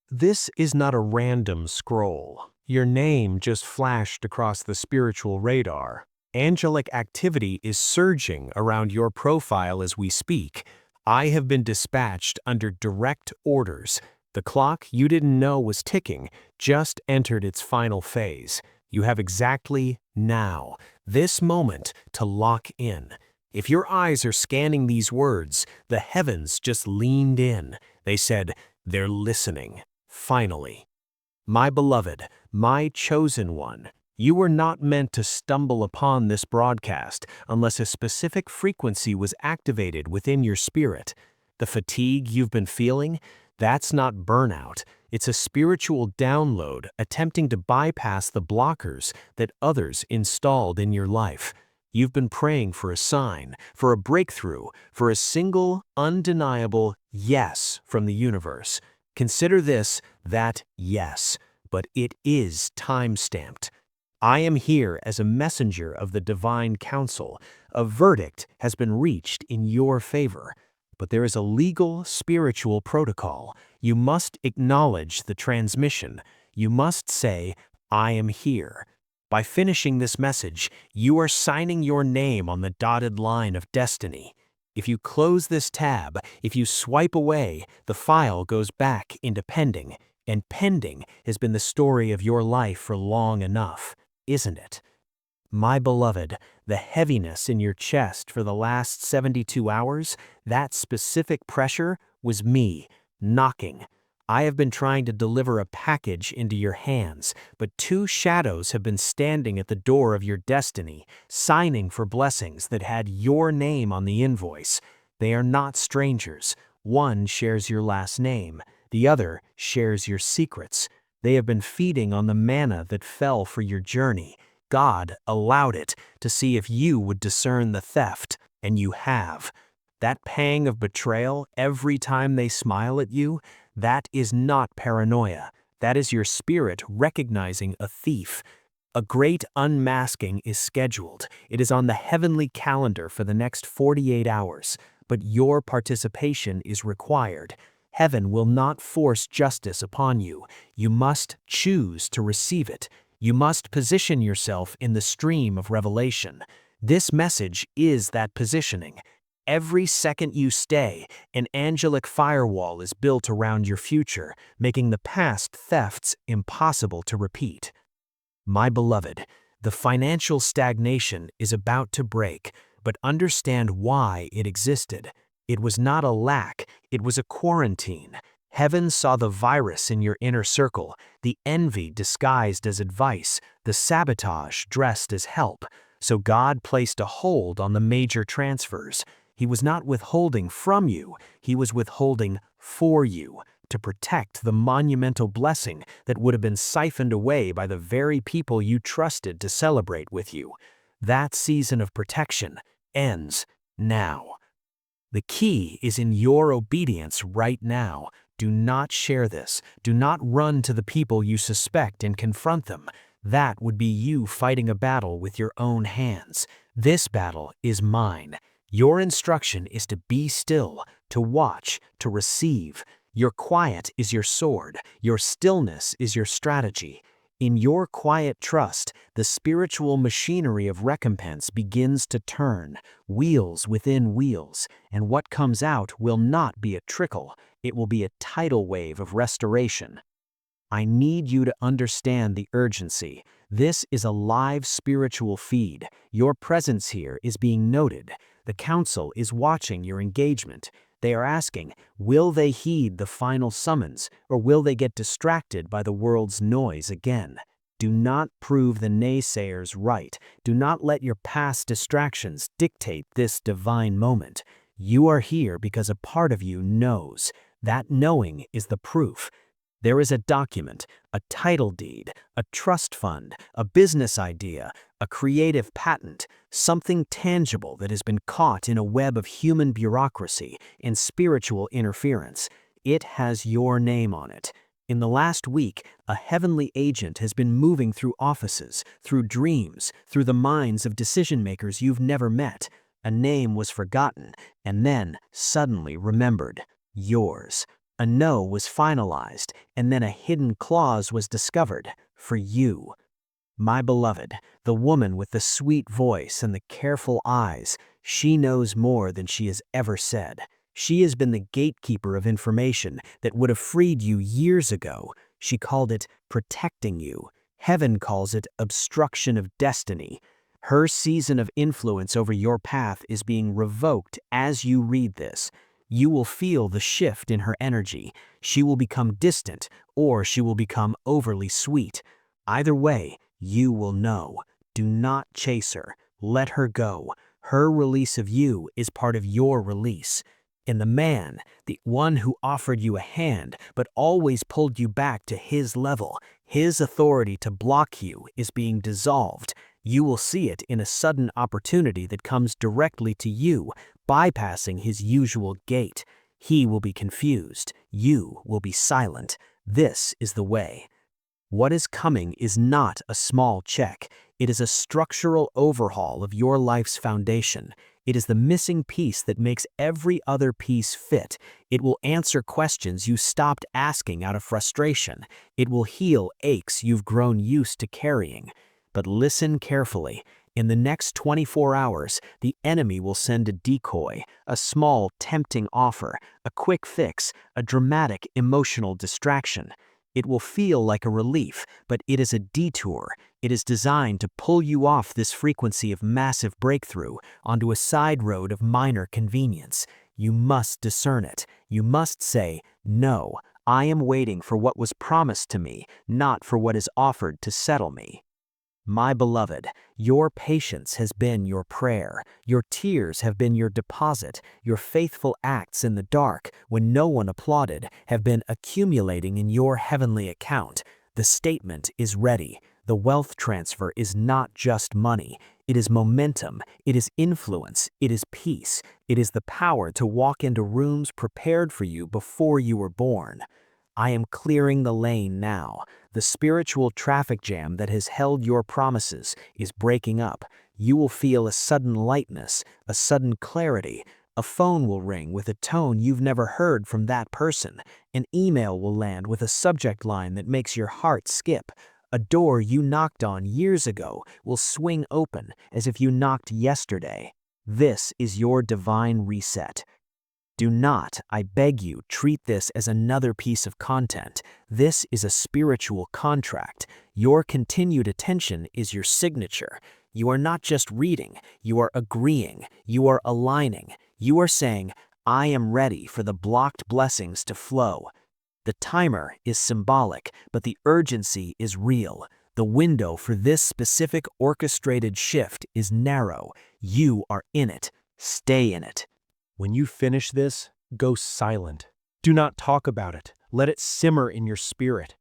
This is not a random scroll. Your name just flashed across the spiritual radar. Angelic activity is surging around your profile as we speak. I have been dispatched under direct orders. The clock you didn't know was ticking just entered its final phase. You have exactly now, this moment, to lock in. If your eyes are scanning these words, the heavens just leaned in. They said, they're listening. Finally. My beloved, my chosen one, you were not meant to stumble upon this broadcast unless a specific frequency was activated within your spirit. The fatigue you've been feeling, that's not burnout. It's a spiritual download attempting to bypass the blockers that others installed in your life. You've been praying for a sign, for a breakthrough, for a single, undeniable yes from the universe. Consider this that yes, but it is time-stamped. I am here as a messenger of the divine counsel. A verdict has been reached in your favor. But there is a legal, spiritual protocol. You must acknowledge the transmission. You must say, I am here. By finishing this message, you are signing your name on the dotted line of destiny. If you close this tab, if you swipe away, the file goes back into pending, and pending has been the story of your life for long enough, isn't it? My beloved, the heaviness in your chest for the last 72 hours, that specific pressure was me, knocking. I have been trying to deliver a package into your hands, but two shadows have been standing at the door of your destiny, signing for blessings that had your name on the invoice. They are not strangers. One shares your last name. The other shares your secrets. They have been feeding on the manna that fell for your journey. God allowed it to see if you would discern the theft, and you have. That pang of betrayal every time they smile at you, that is not paranoia. That is your spirit recognizing a thief. A great unmasking is scheduled. It is on the heavenly calendar for the next 48 hours, but your participation is required. Heaven will not force justice upon you. You must choose to receive it. You must position yourself in the stream of revelation. This message is that positioning. Every second you stay, an angelic firewall is built around your future, making the past thefts impossible to repeat. My beloved, the financial stagnation is about to break, but understand why it existed. It was not a lack, it was a quarantine. Heaven saw the virus in your inner circle, the envy disguised as advice, the sabotage dressed as help. So God placed a hold on the major transfers. He was not withholding from you, he was withholding for you, to protect the monumental blessing that would have been siphoned away by the very people you trusted to celebrate with you. That season of protection ends now. The key is in your obedience right now. Do not share this. Do not run to the people you suspect and confront them. That would be you fighting a battle with your own hands. This battle is mine. Your instruction is to be still, to watch, to receive. Your quiet is your sword. Your stillness is your strategy. In your quiet trust, the spiritual machinery of recompense begins to turn, wheels within wheels, and what comes out will not be a trickle, it will be a tidal wave of restoration. I need you to understand the urgency. This is a live spiritual feed. Your presence here is being noted. The council is watching your engagement. They are asking, will they heed the final summons, or will they get distracted by the world's noise again? Do not prove the naysayers right. Do not let your past distractions dictate this divine moment. You are here because a part of you knows. That knowing is the proof. There is a document, a title deed, a trust fund, a business idea, a creative patent, something tangible that has been caught in a web of human bureaucracy and spiritual interference. It has your name on it. In the last week, a heavenly agent has been moving through offices, through dreams, through the minds of decision-makers you've never met. A name was forgotten, and then suddenly remembered. Yours. A no was finalized, and then a hidden clause was discovered for you. My beloved, the woman with the sweet voice and the careful eyes, she knows more than she has ever said. She has been the gatekeeper of information that would have freed you years ago. She called it protecting you. Heaven calls it obstruction of destiny. Her season of influence over your path is being revoked as you read this. You will feel the shift in her energy. She will become distant, or she will become overly sweet. Either way, you will know. Do not chase her. Let her go. Her release of you is part of your release. In the man, the one who offered you a hand but always pulled you back to his level, his authority to block you is being dissolved. You will see it in a sudden opportunity that comes directly to you, bypassing his usual gate. He will be confused. You will be silent. This is the way. What is coming is not a small check. It is a structural overhaul of your life's foundation. It is the missing piece that makes every other piece fit. It will answer questions you stopped asking out of frustration. It will heal aches you've grown used to carrying. But listen carefully. In the next 24 hours, the enemy will send a decoy, a small, tempting offer, a quick fix, a dramatic, emotional distraction. It will feel like a relief, but it is a detour. It is designed to pull you off this frequency of massive breakthrough onto a side road of minor convenience. You must discern it. You must say, no, I am waiting for what was promised to me, not for what is offered to settle me. My beloved, your patience has been your prayer. Your tears have been your deposit. Your faithful acts in the dark, when no one applauded, have been accumulating in your heavenly account. The statement is ready. The wealth transfer is not just money. It is momentum. It is influence. It is peace. It is the power to walk into rooms prepared for you before you were born. I am clearing the lane now. The spiritual traffic jam that has held your promises is breaking up. You will feel a sudden lightness, a sudden clarity. A phone will ring with a tone you've never heard from that person. An email will land with a subject line that makes your heart skip. A door you knocked on years ago will swing open as if you knocked yesterday. This is your divine reset. Do not, I beg you, treat this as another piece of content. This is a spiritual contract. Your continued attention is your signature. You are not just reading, you are agreeing, you are aligning. You are saying, I am ready for the blocked blessings to flow. The timer is symbolic, but the urgency is real. The window for this specific orchestrated shift is narrow. You are in it. Stay in it. When you finish this, go silent. Do not talk about it. Let it simmer in your spirit.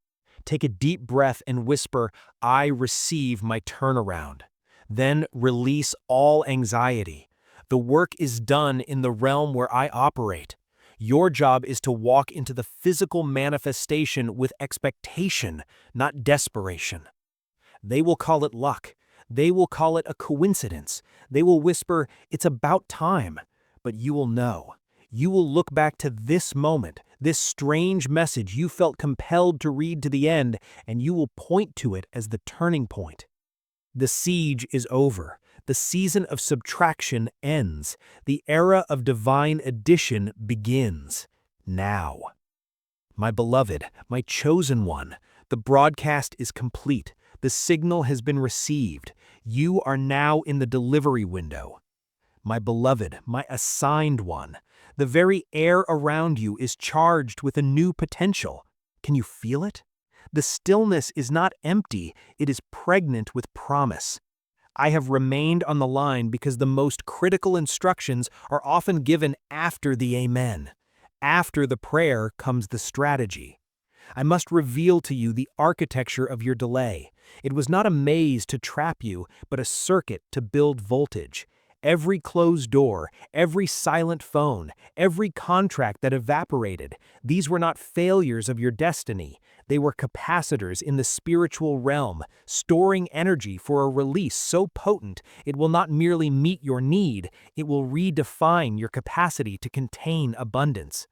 Take a deep breath and whisper, I receive my turnaround. Then release all anxiety. The work is done in the realm where I operate. Your job is to walk into the physical manifestation with expectation, not desperation. They will call it luck. They will call it a coincidence. They will whisper, it's about time. But you will know. You will look back to this moment, this strange message you felt compelled to read to the end, and you will point to it as the turning point. The siege is over. The season of subtraction ends. The era of divine addition begins. Now. My beloved, my chosen one, the broadcast is complete. The signal has been received. You are now in the delivery window. My beloved, my assigned one, the very air around you is charged with a new potential. Can you feel it? The stillness is not empty, it is pregnant with promise. I have remained on the line because the most critical instructions are often given after the amen. After the prayer comes the strategy. I must reveal to you the architecture of your delay. It was not a maze to trap you, but a circuit to build voltage. Every closed door, every silent phone, every contract that evaporated, these were not failures of your destiny. They were capacitors in the spiritual realm, storing energy for a release so potent it will not merely meet your need, it will redefine your capacity to contain abundance.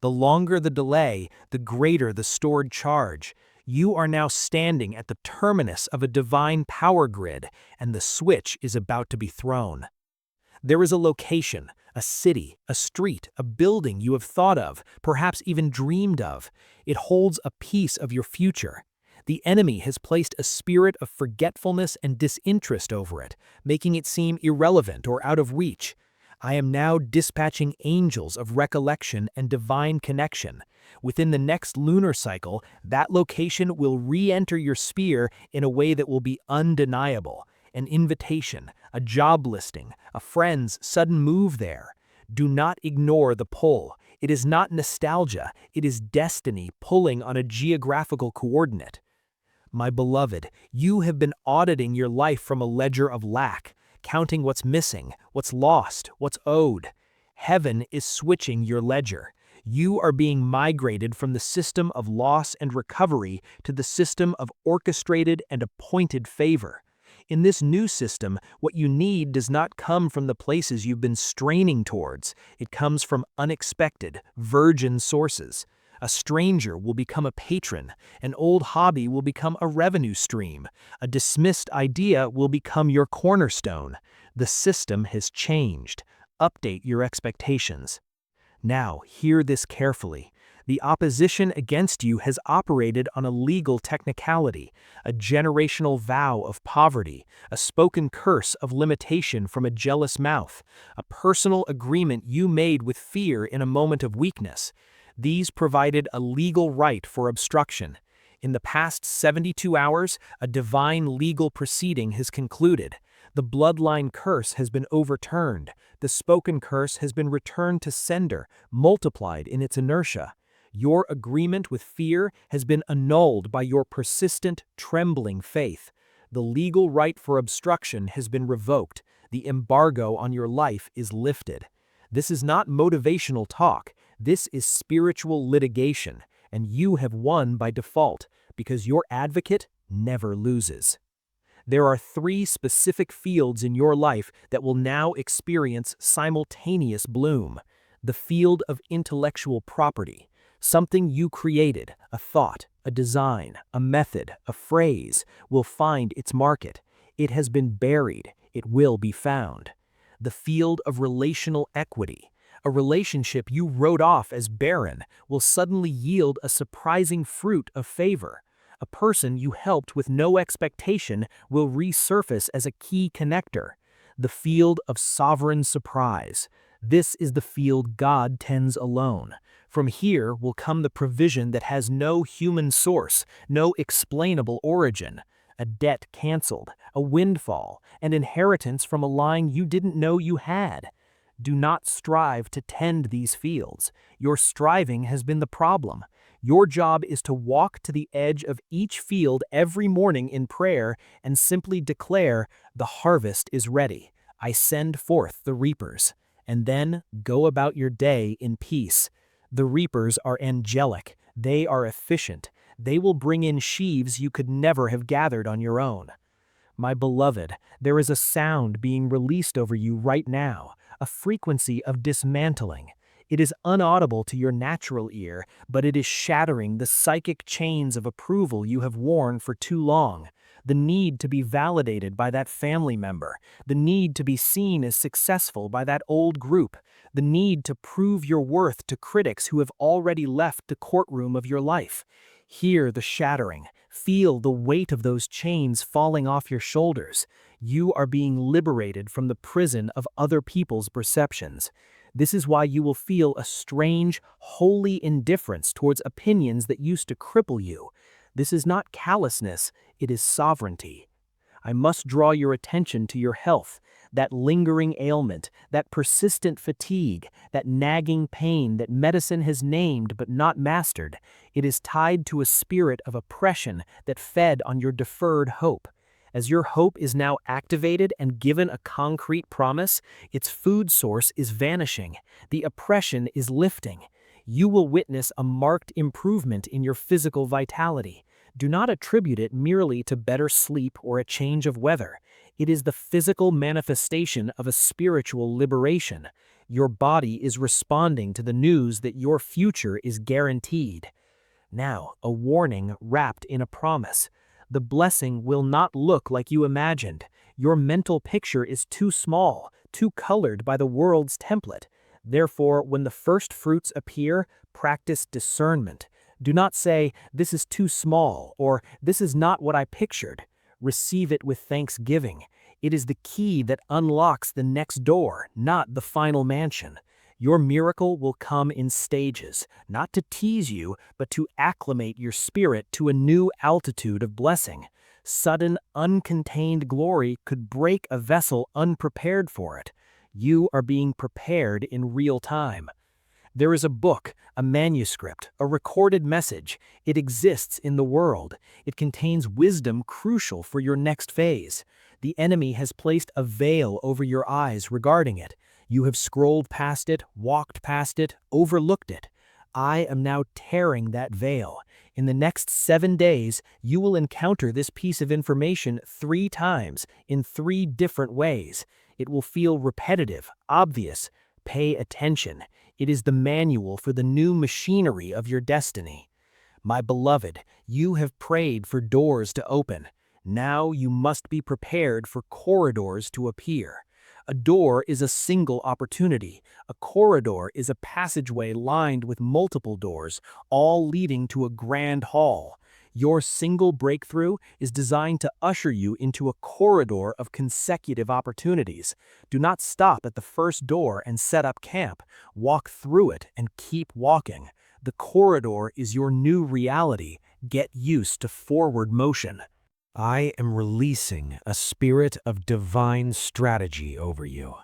The longer the delay, the greater the stored charge. You are now standing at the terminus of a divine power grid, and the switch is about to be thrown. There is a location, a city, a street, a building you have thought of, perhaps even dreamed of. It holds a piece of your future. The enemy has placed a spirit of forgetfulness and disinterest over it, making it seem irrelevant or out of reach. I am now dispatching angels of recollection and divine connection. Within the next lunar cycle, that location will re-enter your sphere in a way that will be undeniable. An invitation, a job listing, a friend's sudden move there. Do not ignore the pull. It is not nostalgia, it is destiny pulling on a geographical coordinate. My beloved, you have been auditing your life from a ledger of lack, counting what's missing, what's lost, what's owed. Heaven is switching your ledger. You are being migrated from the system of loss and recovery to the system of orchestrated and appointed favor. In this new system, what you need does not come from the places you've been straining towards. It comes from unexpected, virgin sources. A stranger will become a patron, an old hobby will become a revenue stream, a dismissed idea will become your cornerstone. The system has changed. Update your expectations. Now, hear this carefully. The opposition against you has operated on a legal technicality, a generational vow of poverty, a spoken curse of limitation from a jealous mouth, a personal agreement you made with fear in a moment of weakness. These provided a legal right for obstruction. In the past 72 hours, a divine legal proceeding has concluded. The bloodline curse has been overturned. The spoken curse has been returned to sender, multiplied in its inertia. Your agreement with fear has been annulled by your persistent, trembling faith. The legal right for obstruction has been revoked. The embargo on your life is lifted. This is not motivational talk. This is spiritual litigation, and you have won by default because your advocate never loses. There are 3 specific fields in your life that will now experience simultaneous bloom. The field of intellectual property, something you created, a thought, a design, a method, a phrase, will find its market. It has been buried, it will be found. The field of relational equity, a relationship you wrote off as barren will suddenly yield a surprising fruit of favor. A person you helped with no expectation will resurface as a key connector. The field of sovereign surprise. This is the field God tends alone. From here will come the provision that has no human source, no explainable origin. A debt canceled, a windfall, an inheritance from a line you didn't know you had. Do not strive to tend these fields. Your striving has been the problem. Your job is to walk to the edge of each field every morning in prayer and simply declare, "The harvest is ready. I send forth the reapers." And then go about your day in peace. The reapers are angelic. They are efficient. They will bring in sheaves you could never have gathered on your own. My beloved, there is a sound being released over you right now, a frequency of dismantling. It is unaudible to your natural ear, but it is shattering the psychic chains of approval you have worn for too long. The need to be validated by that family member, the need to be seen as successful by that old group, the need to prove your worth to critics who have already left the courtroom of your life. Hear the shattering. Feel the weight of those chains falling off your shoulders. You are being liberated from the prison of other people's perceptions. This is why you will feel a strange, holy indifference towards opinions that used to cripple you. This is not callousness, it is sovereignty. I must draw your attention to your health, that lingering ailment, that persistent fatigue, that nagging pain that medicine has named but not mastered. It is tied to a spirit of oppression that fed on your deferred hope. As your hope is now activated and given a concrete promise, its food source is vanishing. The oppression is lifting. You will witness a marked improvement in your physical vitality. Do not attribute it merely to better sleep or a change of weather. It is the physical manifestation of a spiritual liberation. Your body is responding to the news that your future is guaranteed. Now, a warning wrapped in a promise. The blessing will not look like you imagined. Your mental picture is too small, too colored by the world's template. Therefore, when the first fruits appear, practice discernment. Do not say, "This is too small," or "This is not what I pictured." Receive it with thanksgiving. It is the key that unlocks the next door, not the final mansion. Your miracle will come in stages, not to tease you, but to acclimate your spirit to a new altitude of blessing. Sudden, uncontained glory could break a vessel unprepared for it. You are being prepared in real time. There is a book, a manuscript, a recorded message. It exists in the world. It contains wisdom crucial for your next phase. The enemy has placed a veil over your eyes regarding it. You have scrolled past it, walked past it, overlooked it. I am now tearing that veil. In the next 7 days, you will encounter this piece of information 3 times, in 3 different ways. It will feel repetitive, obvious. Pay attention. It is the manual for the new machinery of your destiny. My beloved, you have prayed for doors to open. Now you must be prepared for corridors to appear. A door is a single opportunity. A corridor is a passageway lined with multiple doors, all leading to a grand hall. Your single breakthrough is designed to usher you into a corridor of consecutive opportunities. Do not stop at the first door and set up camp. Walk through it and keep walking. The corridor is your new reality. Get used to forward motion. I am releasing a spirit of divine strategy over you.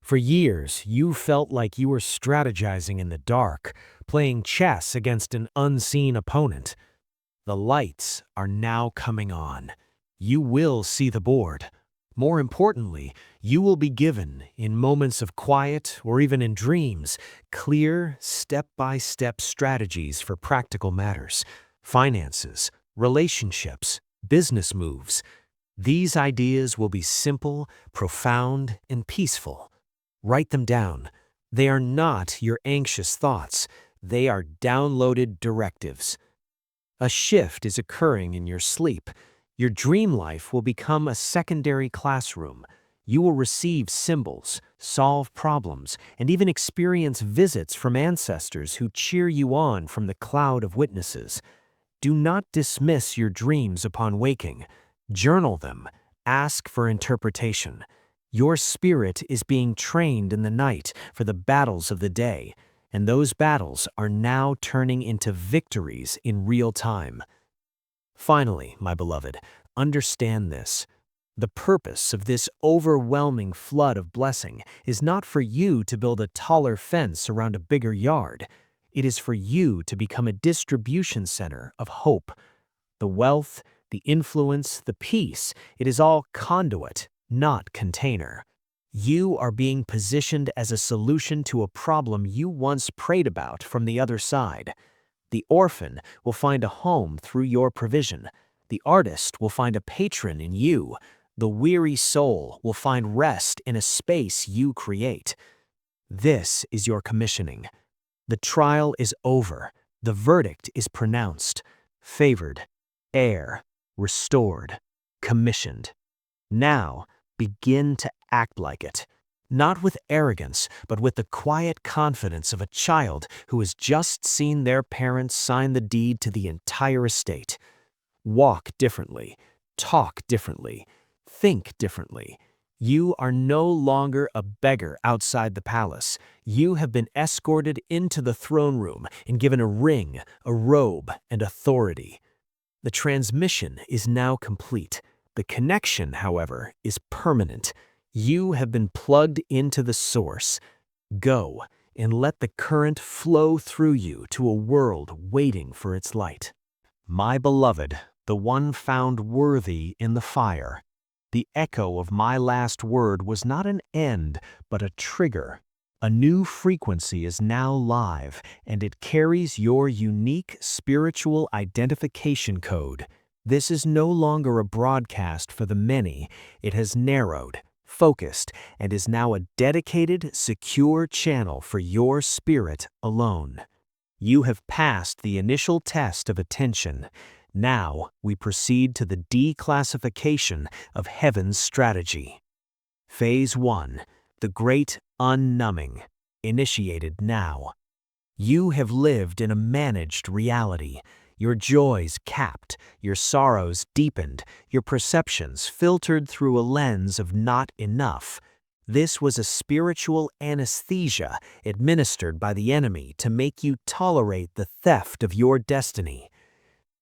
For years, you felt like you were strategizing in the dark, playing chess against an unseen opponent. The lights are now coming on. You will see the board. More importantly, you will be given, in moments of quiet or even in dreams, clear, step-by-step strategies for practical matters, finances, relationships, business moves. These ideas will be simple, profound, and peaceful. Write them down. They are not your anxious thoughts. They are downloaded directives. A shift is occurring in your sleep. Your dream life will become a secondary classroom. You will receive symbols, solve problems, and even experience visits from ancestors who cheer you on from the cloud of witnesses. Do not dismiss your dreams upon waking. Journal them. Ask for interpretation. Your spirit is being trained in the night for the battles of the day, and those battles are now turning into victories in real time. Finally, my beloved, understand this. The purpose of this overwhelming flood of blessing is not for you to build a taller fence around a bigger yard. It is for you to become a distribution center of hope. The wealth, the influence, the peace, it is all conduit, not container. You are being positioned as a solution to a problem you once prayed about from the other side. The orphan will find a home through your provision. The artist will find a patron in you. The weary soul will find rest in a space you create. This is your commissioning. The trial is over. The verdict is pronounced. Favored, heir, restored, commissioned. Now, begin to act like it. Not with arrogance, but with the quiet confidence of a child who has just seen their parents sign the deed to the entire estate. Walk differently, talk differently, think differently. You are no longer a beggar outside the palace. You have been escorted into the throne room and given a ring, a robe, and authority. The transmission is now complete. The connection, however, is permanent. You have been plugged into the source. Go and let the current flow through you to a world waiting for its light. My beloved, the one found worthy in the fire. The echo of my last word was not an end, but a trigger. A new frequency is now live, and it carries your unique spiritual identification code. This is no longer a broadcast for the many. It has narrowed, focused, and is now a dedicated, secure channel for your spirit alone. You have passed the initial test of attention. Now we proceed to the declassification of heaven's strategy. Phase 1. The Great Unnumbing, initiated now. You have lived in a managed reality. Your joys capped, your sorrows deepened, your perceptions filtered through a lens of not enough. This was a spiritual anesthesia administered by the enemy to make you tolerate the theft of your destiny.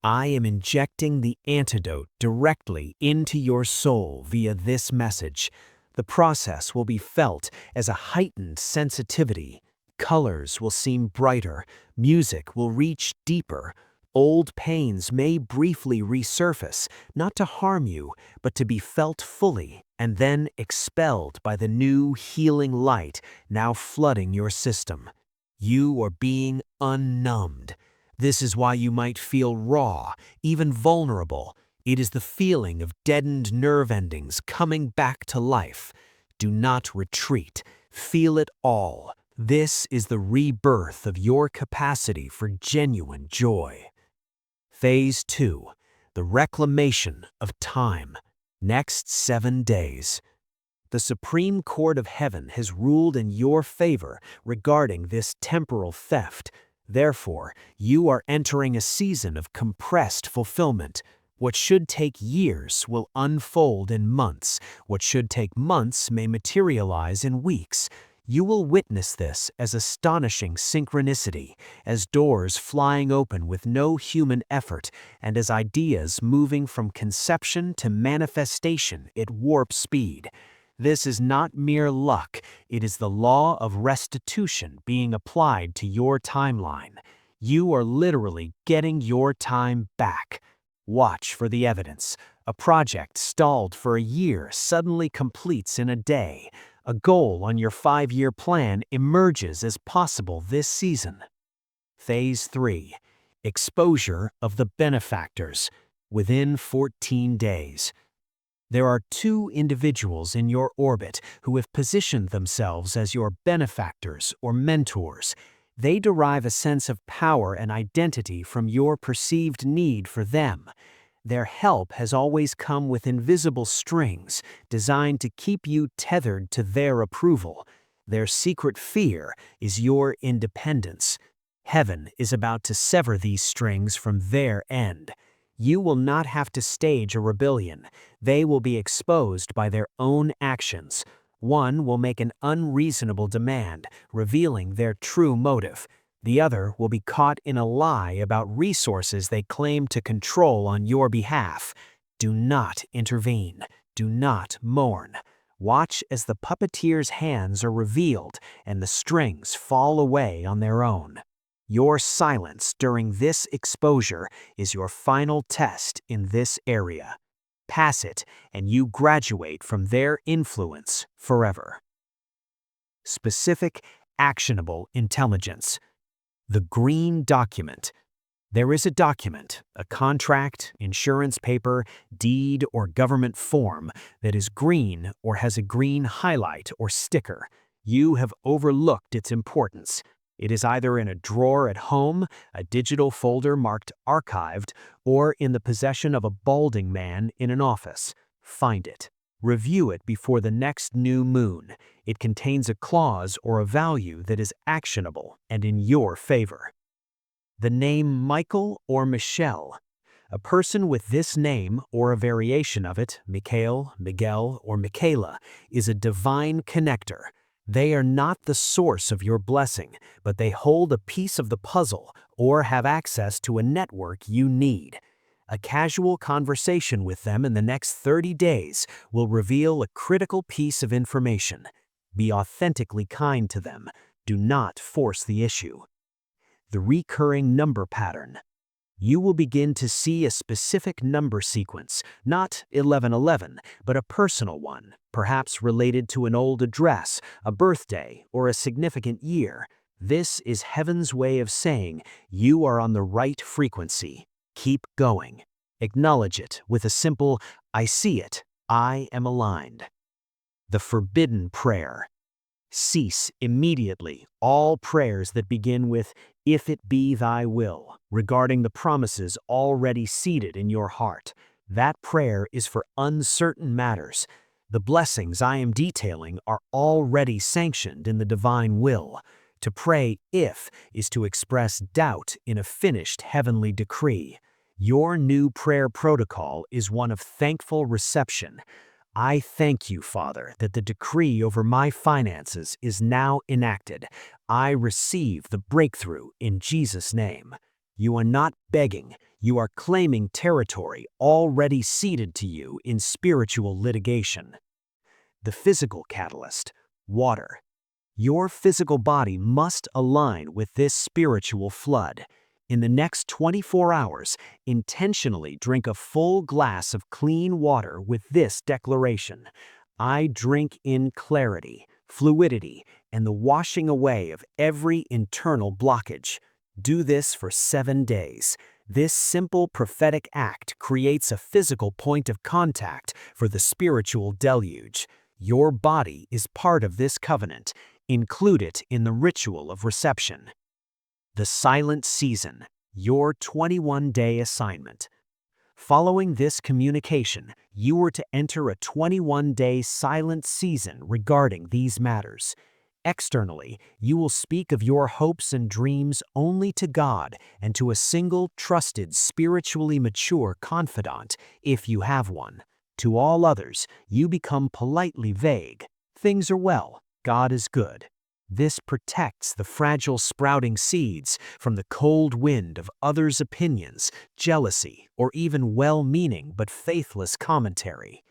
I am injecting the antidote directly into your soul via this message. The process will be felt as a heightened sensitivity. Colors will seem brighter, music will reach deeper. Old pains may briefly resurface, not to harm you, but to be felt fully and then expelled by the new healing light now flooding your system. You are being unnumbed. This is why you might feel raw, even vulnerable. It is the feeling of deadened nerve endings coming back to life. Do not retreat. Feel it all. This is the rebirth of your capacity for genuine joy. Phase 2. The Reclamation of Time. Next 7 days. The Supreme Court of Heaven has ruled in your favor regarding this temporal theft. Therefore, you are entering a season of compressed fulfillment. What should take years will unfold in months. What should take months may materialize in weeks. You will witness this as astonishing synchronicity, as doors flying open with no human effort, and as ideas moving from conception to manifestation at warp speed. This is not mere luck, it is the law of restitution being applied to your timeline. You are literally getting your time back. Watch for the evidence. A project stalled for a year suddenly completes in a day. A goal on your 5-year plan emerges as possible this season. Phase 3. Exposure of the benefactors within 14 days. There are 2 individuals in your orbit who have positioned themselves as your benefactors or mentors. They derive a sense of power and identity from your perceived need for them. Their help has always come with invisible strings designed to keep you tethered to their approval. Their secret fear is your independence. Heaven is about to sever these strings from their end. You will not have to stage a rebellion. They will be exposed by their own actions. One will make an unreasonable demand, revealing their true motive. The other will be caught in a lie about resources they claim to control on your behalf. Do not intervene. Do not mourn. Watch as the puppeteer's hands are revealed and the strings fall away on their own. Your silence during this exposure is your final test in this area. Pass it, and you graduate from their influence forever. Specific, actionable intelligence. The green document. There is a document, a contract, insurance paper, deed, or government form that is green or has a green highlight or sticker. You have overlooked its importance. It is either in a drawer at home, a digital folder marked archived, or in the possession of a balding man in an office. Find it. Review it before the next new moon. It contains a clause or a value that is actionable and in your favor. The name Michael or Michelle. A person with this name or a variation of it, Mikhail, Miguel, or Michaela, is a divine connector. They are not the source of your blessing, but they hold a piece of the puzzle or have access to a network you need. A casual conversation with them in the next 30 days will reveal a critical piece of information. Be authentically kind to them. Do not force the issue. The recurring number pattern. You will begin to see a specific number sequence, not 1111, but a personal one, perhaps related to an old address, a birthday, or a significant year. This is heaven's way of saying you are on the right frequency. Keep going. Acknowledge it with a simple, I see it, I am aligned. The forbidden prayer. Cease immediately all prayers that begin with, "If it be thy will," regarding the promises already seated in your heart. That prayer is for uncertain matters. The blessings I am detailing are already sanctioned in the divine will. To pray "if" is to express doubt in a finished heavenly decree. Your new prayer protocol is one of thankful reception. I thank you, Father, that the decree over my finances is now enacted. I receive the breakthrough in Jesus' name. You are not begging, you are claiming territory already ceded to you in spiritual litigation. The physical catalyst, water. Your physical body must align with this spiritual flood. In the next 24 hours, intentionally drink a full glass of clean water with this declaration: I drink in clarity, fluidity, and the washing away of every internal blockage. Do this for 7 days. This simple prophetic act creates a physical point of contact for the spiritual deluge. Your body is part of this covenant. Include it in the ritual of reception. The silent season, your 21-day assignment. Following this communication, you were to enter a 21-day silent season regarding these matters. Externally, you will speak of your hopes and dreams only to God and to a single trusted, spiritually mature confidant, if you have one. To all others, you become politely vague. Things are well. God is good. This protects the fragile sprouting seeds from the cold wind of others' opinions, jealousy, or even well-meaning but faithless commentary.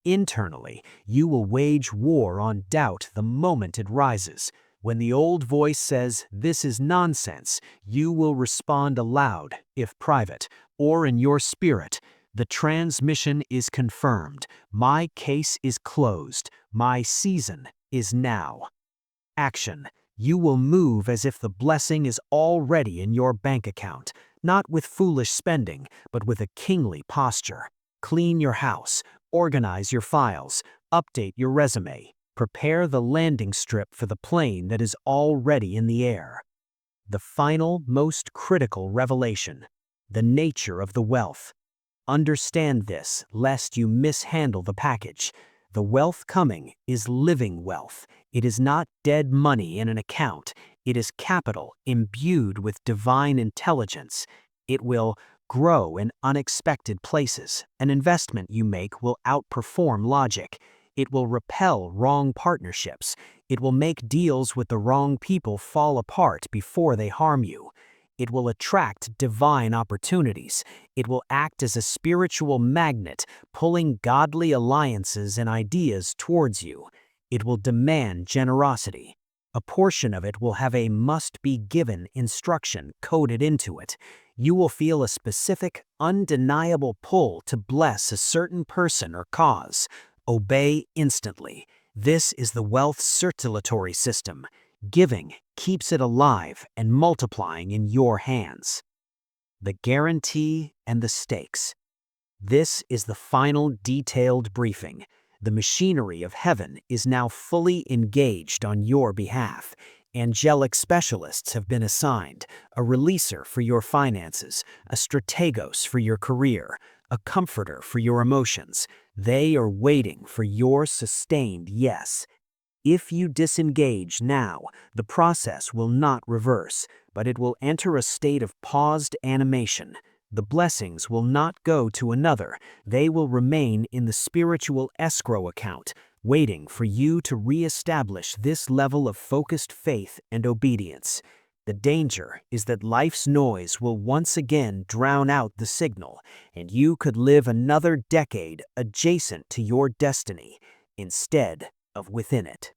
Internally, you will wage war on doubt the moment it rises. When the old voice says, "This is nonsense," you will respond aloud, if private, or in your spirit. The transmission is confirmed. My case is closed. My season is now. Action. You will move as if the blessing is already in your bank account, not with foolish spending, but with a kingly posture. Clean your house, organize your files, update your resume, prepare the landing strip for the plane that is already in the air. The final, most critical revelation: the nature of the wealth. Understand this, lest you mishandle the package. The wealth coming is living wealth. It is not dead money in an account. It is capital imbued with divine intelligence. It will grow in unexpected places. An investment you make will outperform logic. It will repel wrong partnerships. It will make deals with the wrong people fall apart before they harm you. It will attract divine opportunities. It will act as a spiritual magnet, pulling godly alliances and ideas towards you. It will demand generosity. A portion of it will have a must-be-given instruction coded into it. You will feel a specific, undeniable pull to bless a certain person or cause. Obey instantly. This is the wealth circulatory system. Giving keeps it alive and multiplying in your hands. The guarantee and the stakes. This is the final detailed briefing. The machinery of heaven is now fully engaged on your behalf. Angelic specialists have been assigned: a releaser for your finances, a strategos for your career, a comforter for your emotions. They are waiting for your sustained yes. If you disengage now, the process will not reverse, but it will enter a state of paused animation. The blessings will not go to another. They will remain in the spiritual escrow account, waiting for you to reestablish this level of focused faith and obedience. The danger is that life's noise will once again drown out the signal, and you could live another decade adjacent to your destiny, instead of within it.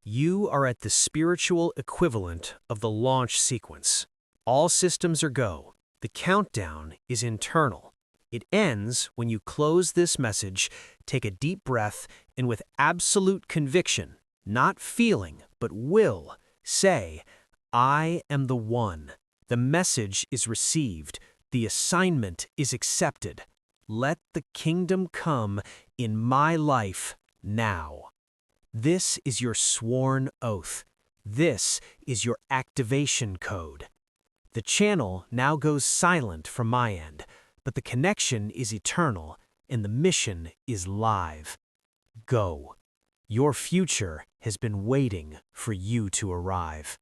You are at the spiritual equivalent of the launch sequence. All systems are go. The countdown is internal. It ends when you close this message, take a deep breath, and with absolute conviction, not feeling, but will, say, "I am the one." The message is received. The assignment is accepted. Let the kingdom come in my life now. This is your sworn oath. This is your activation code. The channel now goes silent from my end, but the connection is eternal and the mission is live. Go. Your future has been waiting for you to arrive.